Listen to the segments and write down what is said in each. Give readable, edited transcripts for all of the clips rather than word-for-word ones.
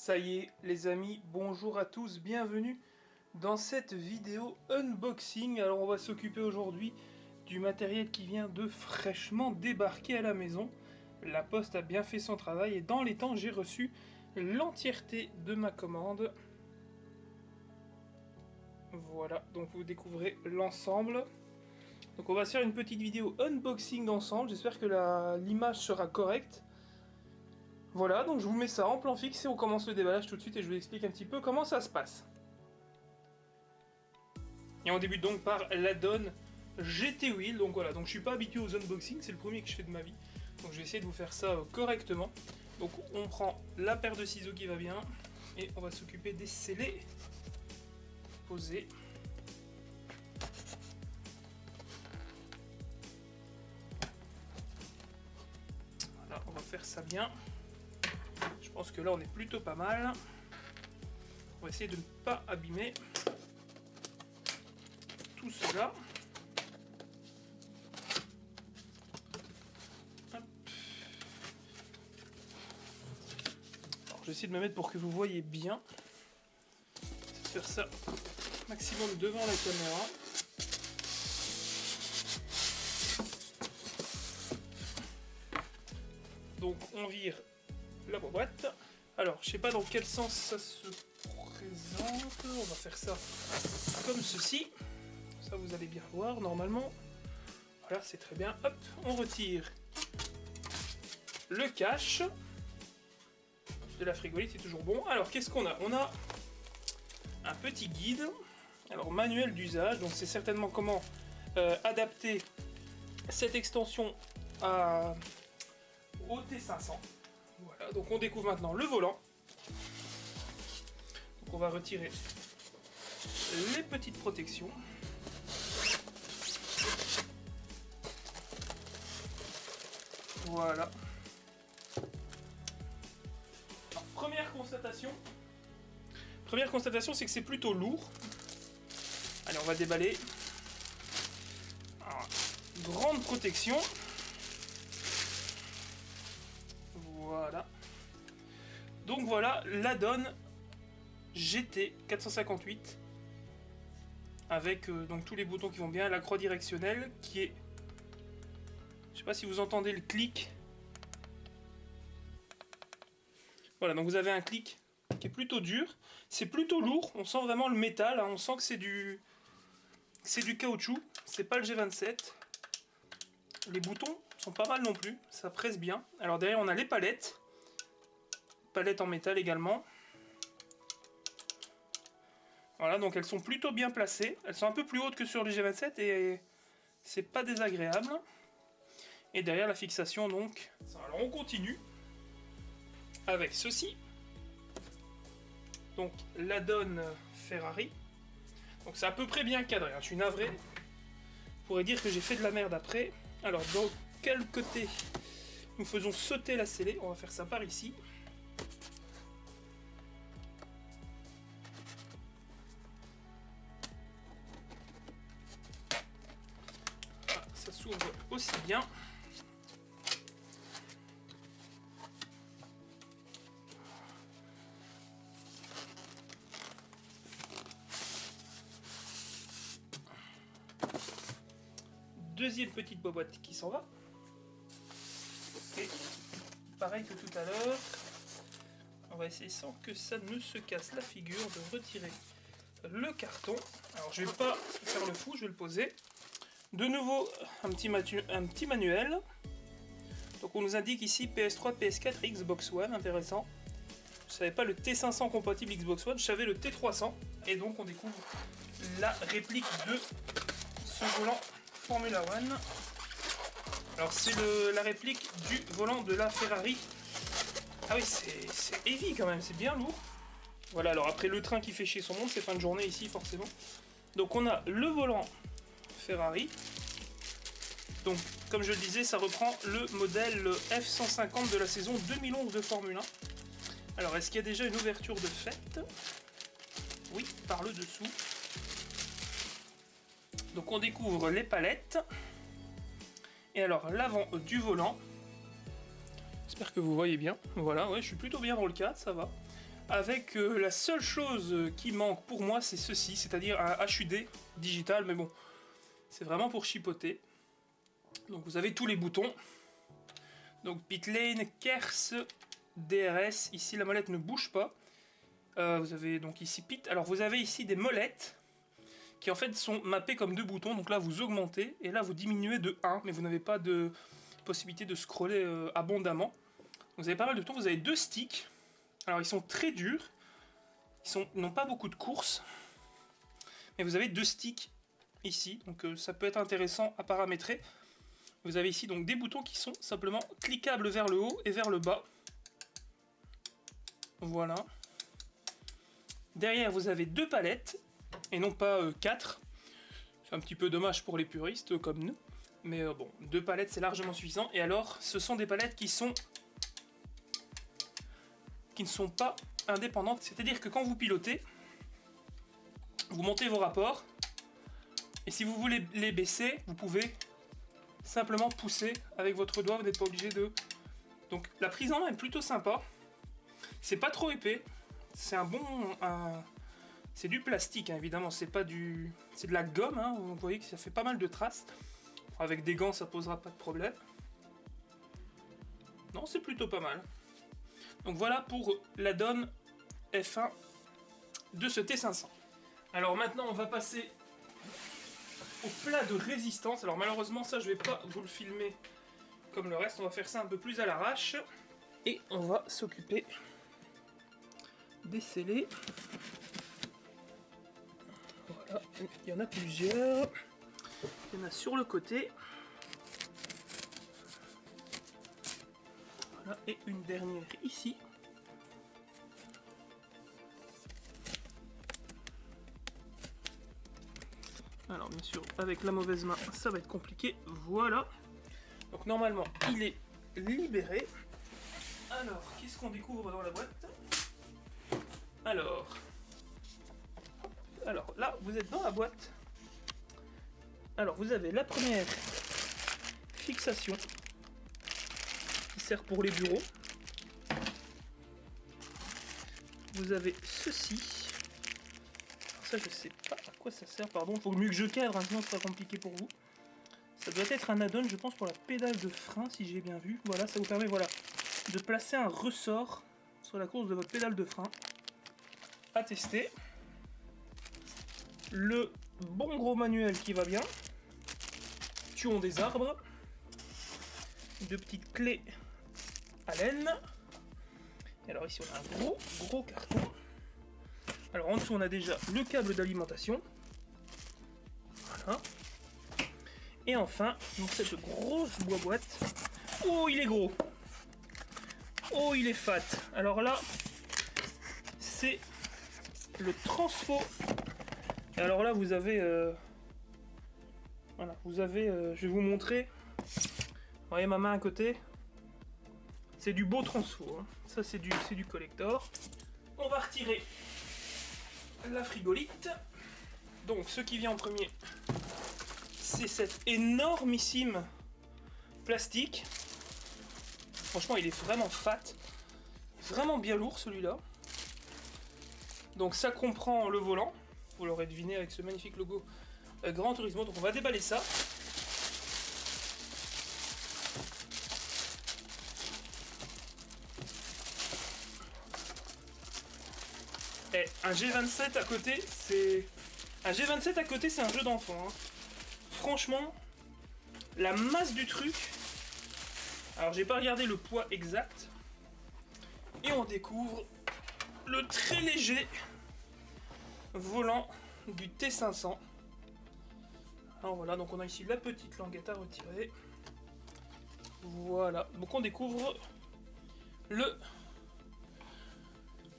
Ça y est les amis, bonjour à tous, bienvenue dans cette vidéo unboxing. Alors on va s'occuper aujourd'hui du matériel qui vient de fraîchement débarquer à la maison. La poste a bien fait son travail et dans les temps j'ai reçu l'entièreté de ma commande. Voilà, donc vous découvrez l'ensemble. Donc on va se faire une petite vidéo unboxing d'ensemble, j'espère que l'image sera correcte. Voilà, donc je vous mets ça en plan fixe et on commence le déballage tout de suite et je vous explique un petit peu comment ça se passe. Et on débute donc par l'add-on GT Wheel. Donc voilà, donc je suis pas habitué aux unboxings, c'est le premier que je fais de ma vie. Donc je vais essayer de vous faire ça correctement. Donc on prend la paire de ciseaux qui va bien et on va s'occuper des scellés. Poser. Voilà, on va faire ça bien. Je pense que là on est plutôt pas mal. On va essayer de ne pas abîmer tout cela. Hop. Alors je vais essayer de me mettre pour que vous voyez bien. Faire ça maximum devant la caméra. Donc on vire la boîte. Alors je sais pas dans quel sens ça se présente. On va faire ça comme ceci. Ça vous allez bien voir normalement. Voilà, c'est très bien. Hop, on retire le cache de la frigolite, c'est toujours bon. Alors qu'est-ce qu'on a? On a un petit guide, alors manuel d'usage, donc c'est certainement comment adapter cette extension au T500. Voilà, donc on découvre maintenant le volant. Donc on va retirer les petites protections. Voilà. Alors, première constatation, c'est que c'est plutôt lourd. Allez, on va déballer. Alors, grande protection. Voilà. Donc voilà l'add-on GT 458 avec donc tous les boutons qui vont bien, la croix directionnelle qui est, je sais pas si vous entendez le clic. Voilà, donc vous avez un clic qui est plutôt dur, c'est plutôt lourd, on sent vraiment le métal, hein, on sent que c'est du caoutchouc, c'est pas le G27. Les boutons sont pas mal non plus, ça presse bien. Alors derrière on a les palettes en métal également. Voilà, donc elles sont plutôt bien placées, elles sont un peu plus hautes que sur les G27 et c'est pas désagréable. Et derrière la fixation donc. Alors on continue avec ceci. Donc l'add-on Ferrari. Donc c'est à peu près bien cadré, hein. Je suis navré. Je pourrais dire que j'ai fait de la merde après. Alors dans quel côté nous faisons sauter la scellée? On va faire ça par ici. Ah, ça s'ouvre aussi bien. Deuxième petite boîte qui s'en va. Et pareil que tout à l'heure, on va essayer sans que ça ne se casse la figure de retirer le carton. Alors je vais pas faire le fou, je vais le poser. De nouveau un petit manuel. Donc on nous indique ici PS3, PS4, Xbox One, intéressant. Je savais pas le T500 compatible Xbox One, je savais le T300. Et donc on découvre la réplique de ce volant Formula One. Alors c'est la réplique du volant de la Ferrari. Ah oui, c'est heavy quand même, c'est bien lourd. Voilà, alors après le train qui fait chier son monde, c'est fin de journée ici forcément. Donc on a le volant Ferrari. Donc comme je le disais, ça reprend le modèle F150 de la saison 2011 de Formule 1. Alors est-ce qu'il y a déjà une ouverture de fait? Oui, par le dessous. Donc on découvre les palettes. Et alors l'avant du volant. J'espère que vous voyez bien. Voilà, ouais, je suis plutôt bien dans le cadre, ça va. avec la seule chose qui manque pour moi, c'est ceci, c'est-à-dire un HUD digital, mais bon, c'est vraiment pour chipoter. Donc vous avez tous les boutons. Donc Pitlane, Kers, DRS, ici la molette ne bouge pas. Vous avez donc ici Pit. Alors vous avez ici des molettes qui en fait sont mappées comme 2 boutons. Donc là vous augmentez et là vous diminuez de 1, mais vous n'avez pas de possibilité de scroller abondamment. Donc, vous avez pas mal de boutons, vous avez 2 sticks. Alors ils sont très durs, ils n'ont pas beaucoup de courses, mais vous avez 2 sticks ici, donc ça peut être intéressant à paramétrer. Vous avez ici donc des boutons qui sont simplement cliquables vers le haut et vers le bas. Voilà. Derrière vous avez 2 palettes, et non pas 4. C'est un petit peu dommage pour les puristes comme nous, mais bon, 2 palettes c'est largement suffisant. Et alors ce sont des palettes qui ne sont pas indépendantes, c'est-à-dire que quand vous pilotez, vous montez vos rapports, et si vous voulez les baisser, vous pouvez simplement pousser avec votre doigt, vous n'êtes pas obligé de... Donc la prise en main est plutôt sympa, c'est pas trop épais, c'est c'est du plastique hein, évidemment, c'est de la gomme, hein, vous voyez que ça fait pas mal de traces, avec des gants ça posera pas de problème. Non, c'est plutôt pas mal. Donc voilà pour la donne F1 de ce T500. Alors maintenant on va passer au plat de résistance. Alors malheureusement ça je vais pas vous le filmer comme le reste, on va faire ça un peu plus à l'arrache. Et on va s'occuper des scellés. Voilà, il y en a plusieurs. Il y en a sur le côté. Voilà, et une dernière ici. Alors bien sûr, avec la mauvaise main, ça va être compliqué. Voilà. Donc normalement, il est libéré. Alors, qu'est-ce qu'on découvre dans la boîte? Alors là, vous êtes dans la boîte. Alors, vous avez la première fixation qui sert pour les bureaux. Vous avez ceci. Ça, je sais pas à quoi ça sert, pardon. Il faut mieux que je cadre, hein, sinon ce sera compliqué pour vous. Ça doit être un add-on, je pense, pour la pédale de frein, si j'ai bien vu. Voilà, ça vous permet de placer un ressort sur la course de votre pédale de frein. À tester. Le bon gros manuel qui va bien. Tuons des arbres. 2 petites clés à laine. Et alors ici, on a un gros carton. Alors en dessous on a déjà le câble d'alimentation. Voilà. Et enfin, dans cette grosse boîte. Oh il est gros. Oh il est fat. Alors là, c'est le transfo. Et alors là vous avez... voilà, vous avez... je vais vous montrer. Vous voyez ma main à côté. C'est du beau transfo. Hein. Ça c'est du collector. On va retirer la frigolite. Donc ce qui vient en premier, c'est cet énormissime plastique. Franchement il est vraiment fat, vraiment bien lourd celui-là. Donc ça comprend le volant, vous l'aurez deviné avec ce magnifique logo Gran Turismo. Donc on va déballer ça. Et un G27 à côté, c'est un jeu d'enfant. Hein. Franchement, la masse du truc. Alors j'ai pas regardé le poids exact. Et on découvre le très léger volant du T500. Alors voilà, donc on a ici la petite languette à retirer. Voilà, donc on découvre le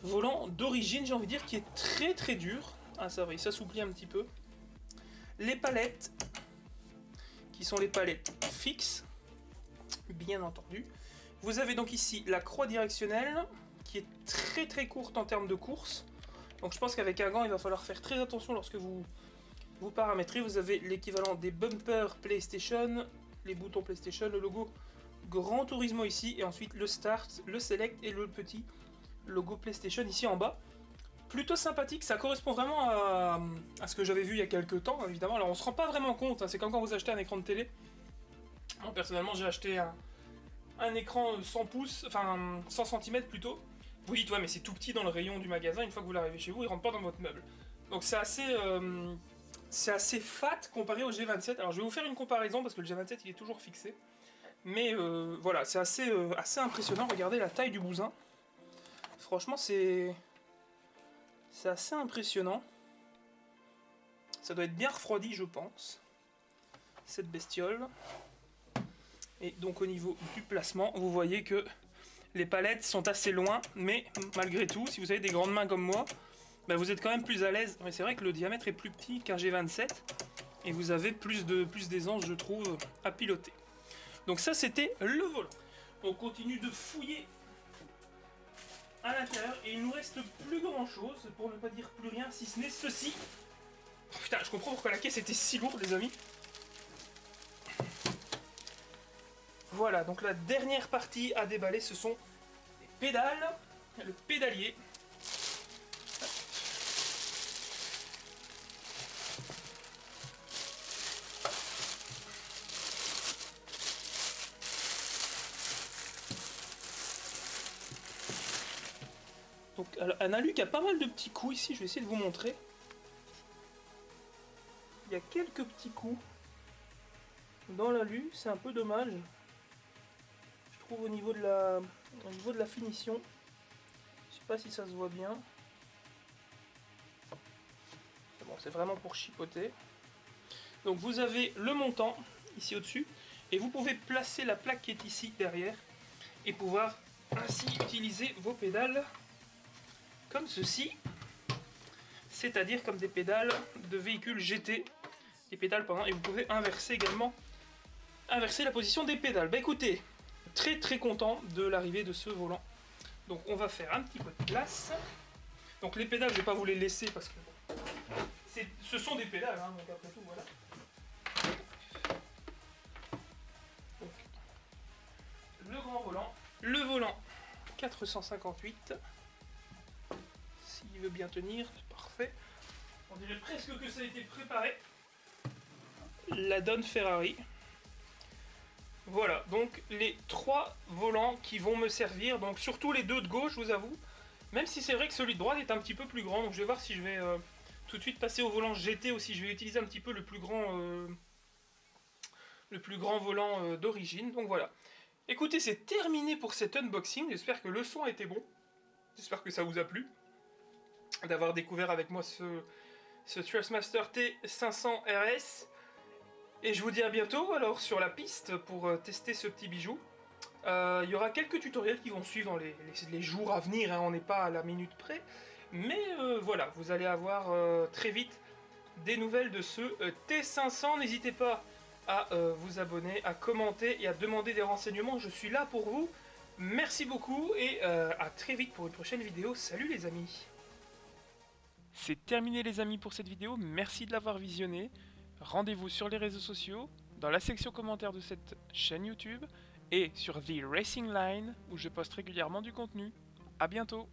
volant d'origine, j'ai envie de dire, qui est très très dur. Ah ça va, il s'assouplit un petit peu. Les palettes, qui sont les palettes fixes, bien entendu. Vous avez donc ici la croix directionnelle, qui est très très courte en termes de course. Donc je pense qu'avec un gant, il va falloir faire très attention lorsque vous paramétrez. Vous avez l'équivalent des bumpers PlayStation, les boutons PlayStation, le logo Gran Turismo ici, et ensuite le Start, le Select et le petit logo PlayStation ici en bas. Plutôt sympathique, ça correspond vraiment à ce que j'avais vu il y a quelques temps, évidemment. Alors on se rend pas vraiment compte, hein, c'est comme quand vous achetez un écran de télé. Moi personnellement j'ai acheté un écran 100 pouces, enfin 100 cm plutôt. Vous dites ouais mais c'est tout petit dans le rayon du magasin, une fois que vous l'arrivez chez vous, il rentre pas dans votre meuble. Donc c'est assez fat comparé au G27. Alors je vais vous faire une comparaison parce que le G27 il est toujours fixé. Mais voilà, c'est assez impressionnant, regardez la taille du bousin. Franchement c'est assez impressionnant. Ça doit être bien refroidi je pense, cette bestiole. Et donc au niveau du placement, vous voyez que les palettes sont assez loin, mais malgré tout, si vous avez des grandes mains comme moi, bah vous êtes quand même plus à l'aise. Mais c'est vrai que le diamètre est plus petit qu'un G27, et vous avez plus d'aisance, je trouve, à piloter. Donc ça, c'était le volant. On continue de fouiller à l'intérieur, et il nous reste plus grand chose, pour ne pas dire plus rien, si ce n'est ceci. Oh, putain, je comprends pourquoi la caisse était si lourde, les amis. Voilà, donc la dernière partie à déballer, ce sont les pédales, le pédalier. Donc un alu qui a pas mal de petits coups ici, je vais essayer de vous montrer. Il y a quelques petits coups dans l'alu, c'est un peu dommage. Je trouve au niveau de la finition. Je sais pas si ça se voit bien. C'est bon, c'est vraiment pour chipoter. Donc vous avez le montant ici au-dessus. Et vous pouvez placer la plaque qui est ici derrière. Et pouvoir ainsi utiliser vos pédales comme ceci. C'est-à-dire comme des pédales de véhicules GT. Des pédales, pardon. Et vous pouvez inverser également. Inverser la position des pédales. Bah écoutez, très très content de l'arrivée de ce volant. Donc on va faire un petit peu de place. Donc les pédales, je vais pas vous les laisser parce que ce sont des pédales, hein, donc après tout, voilà. Donc, le grand volant. Le volant 458. S'il veut bien tenir, c'est parfait. On dirait presque que ça a été préparé. La Donne Ferrari. Voilà, donc les 3 volants qui vont me servir, donc surtout les 2 de gauche, je vous avoue. Même si c'est vrai que celui de droite est un petit peu plus grand, donc je vais voir si je vais tout de suite passer au volant GT aussi. Je vais utiliser un petit peu le plus grand volant d'origine, donc voilà. Écoutez, c'est terminé pour cet unboxing, j'espère que le son a été bon. J'espère que ça vous a plu d'avoir découvert avec moi ce Thrustmaster T500 RS. Et je vous dis à bientôt alors sur la piste pour tester ce petit bijou. Il y aura quelques tutoriels qui vont suivre dans les jours à venir, hein, on n'est pas à la minute près. Mais voilà, vous allez avoir très vite des nouvelles de ce T500. N'hésitez pas à vous abonner, à commenter et à demander des renseignements. Je suis là pour vous. Merci beaucoup et à très vite pour une prochaine vidéo. Salut les amis! C'est terminé les amis pour cette vidéo. Merci de l'avoir visionné. Rendez-vous sur les réseaux sociaux, dans la section commentaires de cette chaîne YouTube et sur The Racing Line où je poste régulièrement du contenu. A bientôt!